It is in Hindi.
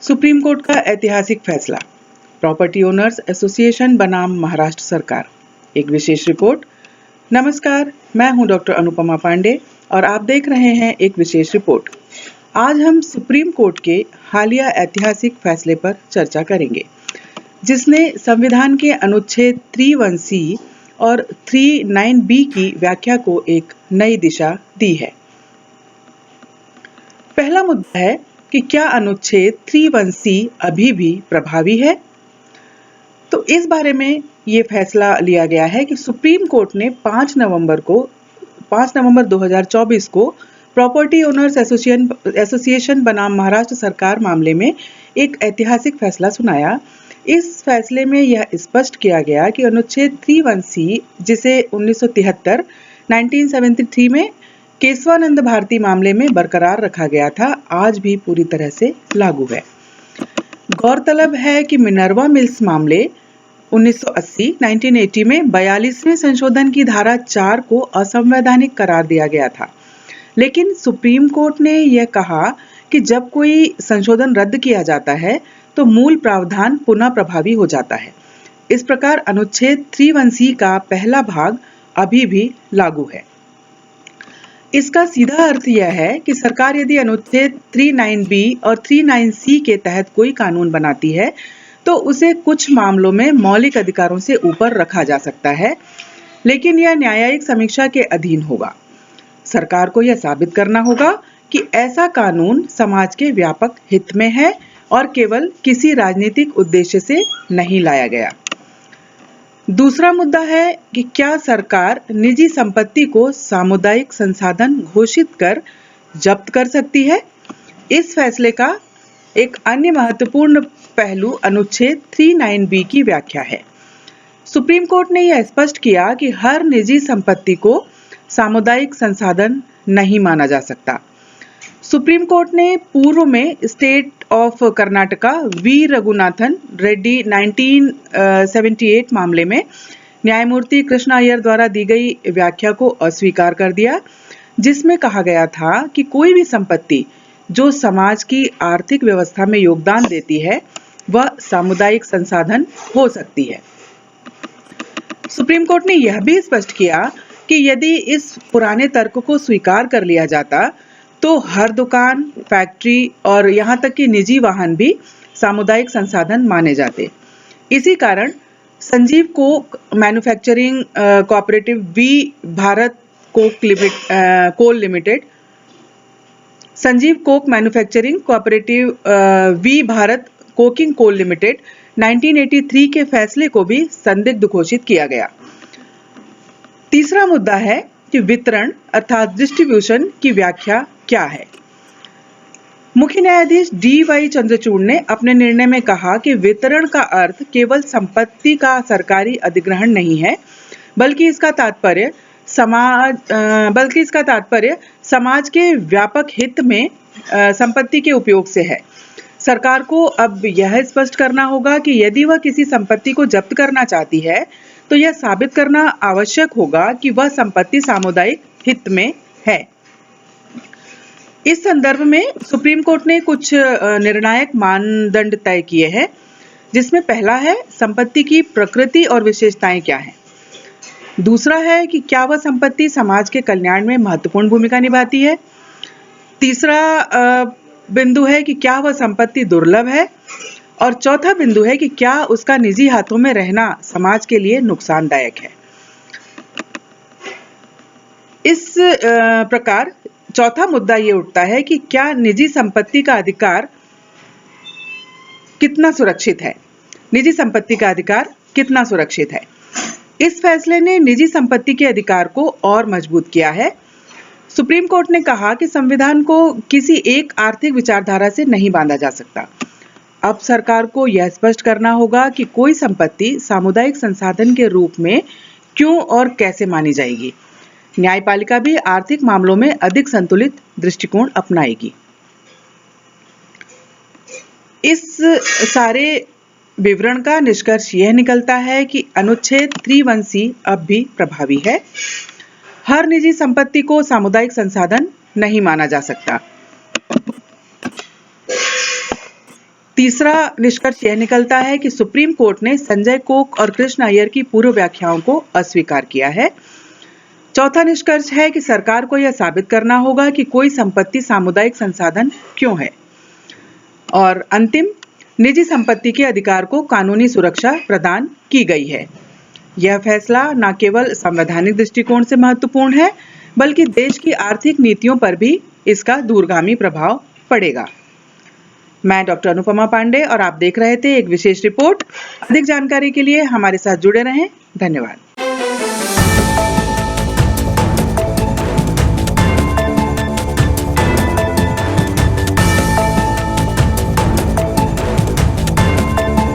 सुप्रीम कोर्ट का ऐतिहासिक फैसला, प्रॉपर्टी ओनर्स एसोसिएशन बनाम महाराष्ट्र सरकार। एक विशेष रिपोर्ट। नमस्कार, मैं हूं डॉक्टर अनुपमा पांडे और आप देख रहे हैं एक विशेष रिपोर्ट। आज हम सुप्रीम कोर्ट के हालिया ऐतिहासिक फैसले पर चर्चा करेंगे, जिसने संविधान के अनुच्छेद 3(1)(c) और 3(9)(b) की व्याख्या को एक नई दिशा दी है। पहला मुद्दा है कि क्या अनुच्छेद 3(1)(c) अभी भी प्रभावी है। तो इस बारे में ये फैसला लिया गया है कि सुप्रीम कोर्ट ने 5 नवंबर 2024 को प्रॉपर्टी ओनर्स एसोसिएशन बनाम महाराष्ट्र सरकार मामले में एक ऐतिहासिक फैसला सुनाया। इस फैसले में यह स्पष्ट किया गया कि अनुच्छेद 3(1)(c), जिसे 1973 में केशवानंद भारती मामले में बरकरार रखा गया था, आज भी पूरी तरह से लागू है। गौरतलब है कि मिनर्वा मिल्स मामले 1980 में 42वें संशोधन की धारा 4 को असंवैधानिक करार दिया गया था, लेकिन सुप्रीम कोर्ट ने यह कहा कि जब कोई संशोधन रद्द किया जाता है तो मूल प्रावधान पुनः प्रभावी हो जाता है। इस प्रकार अनुच्छेद 3(1)(c) का पहला भाग अभी भी लागू है। इसका सीधा अर्थ यह है कि सरकार यदि अनुच्छेद 3(9)(b) और 3(9)(c) के तहत कोई कानून बनाती है तो उसे कुछ मामलों में मौलिक अधिकारों से ऊपर रखा जा सकता है, लेकिन यह न्यायिक समीक्षा के अधीन होगा। सरकार को यह साबित करना होगा कि ऐसा कानून समाज के व्यापक हित में है और केवल किसी राजनीतिक उद्देश्य से नहीं लाया गया। दूसरा मुद्दा है कि क्या सरकार निजी संपत्ति को सामुदायिक संसाधन घोषित कर जब्त कर सकती है। इस फैसले का एक अन्य महत्वपूर्ण पहलू अनुच्छेद 3(9)(b) की व्याख्या है। सुप्रीम कोर्ट ने यह स्पष्ट किया कि हर निजी संपत्ति को सामुदायिक संसाधन नहीं माना जा सकता। सुप्रीम कोर्ट ने पूर्व में state of Karnataka v Raghunathan Reddy 1978 मामले में न्यायमूर्ति कृष्ण अय्यर द्वारा दी गई व्याख्या को अस्वीकार कर दिया, जिसमें कहा गया था कि कोई भी संपत्ति जो समाज की आर्थिक व्यवस्था में योगदान देती है वह सामुदायिक संसाधन हो सकती है। सुप्रीम कोर्ट ने यह भी स्पष्ट किया कि यदि इस पुराने तर्क को स्वीकार कर लिया जाता तो हर दुकान, फैक्ट्री और यहाँ तक कि निजी वाहन भी सामुदायिक संसाधन माने जाते। इसी कारण Sanjeev coke manufacturing cooperative v Bharat coal limited, Sanjeev coke manufacturing cooperative v Bharat coking coal limited 1983 के फैसले को भी संदिग्ध घोषित किया गया। तीसरा मुद्दा है कि वितरण अर्थात डिस्ट्रीब्यूशन की व्याख्या क्या है। मुख्य न्यायाधीश D.Y. चंद्रचूड़ ने अपने निर्णय में कहा कि वितरण का अर्थ केवल संपत्ति का सरकारी अधिग्रहण नहीं है, बल्कि इसका तात्पर्य समाज के व्यापक हित में संपत्ति के उपयोग से है। सरकार को अब यह स्पष्ट करना होगा कि यदि वह किसी संपत्ति को जब्त करना चाहती है तो यह साबित करना आवश्यक होगा कि वह संपत्ति सामुदायिक हित में है। इस संदर्भ में सुप्रीम कोर्ट ने कुछ निर्णायक मानदंड तय किए हैं, जिसमें पहला है संपत्ति की प्रकृति और विशेषताएं क्या हैं। दूसरा है कि क्या वह संपत्ति समाज के कल्याण में महत्वपूर्ण भूमिका निभाती है। तीसरा बिंदु है कि क्या वह संपत्ति दुर्लभ है, और चौथा बिंदु है कि क्या उसका निजी हाथों में रहना समाज के लिए नुकसानदायक है। इस प्रकार चौथा मुद्दा ये उठता है कि क्या निजी संपत्ति का अधिकार कितना सुरक्षित है। निजी संपत्ति का अधिकार कितना सुरक्षित है। इस फैसले ने निजी संपत्ति के अधिकार को और मजबूत किया है। सुप्रीम कोर्ट ने कहा कि संविधान को किसी एक आर्थिक विचारधारा से नहीं बांधा जा सकता। अब सरकार को यह स्पष्ट करना होगा कि कोई संपत्ति सामुदायिक संसाधन के रूप में क्यों और कैसे मानी जाएगी। न्यायपालिका भी आर्थिक मामलों में अधिक संतुलित दृष्टिकोण अपनाएगी। इस सारे विवरण का निष्कर्ष यह निकलता है कि अनुच्छेद 3(1)(c) अब भी प्रभावी है। हर निजी संपत्ति को सामुदायिक संसाधन नहीं माना जा सकता। तीसरा निष्कर्ष यह निकलता है कि सुप्रीम कोर्ट ने संजय कोक और कृष्ण अय्यर की पूर्व व्याख्याओं को अस्वीकार किया है। चौथा निष्कर्ष है कि सरकार को यह साबित करना होगा कि कोई संपत्ति सामुदायिक संसाधन क्यों है। और अंतिम, निजी संपत्ति के अधिकार को कानूनी सुरक्षा प्रदान की गई है। यह फैसला न केवल संवैधानिक दृष्टिकोण से महत्वपूर्ण है, बल्कि देश की आर्थिक नीतियों पर भी इसका दूरगामी प्रभाव पड़ेगा। मैं डॉक्टर अनुपमा पांडे और आप देख रहे थे एक विशेष रिपोर्ट। अधिक जानकारी के लिए हमारे साथ जुड़े रहें। धन्यवाद।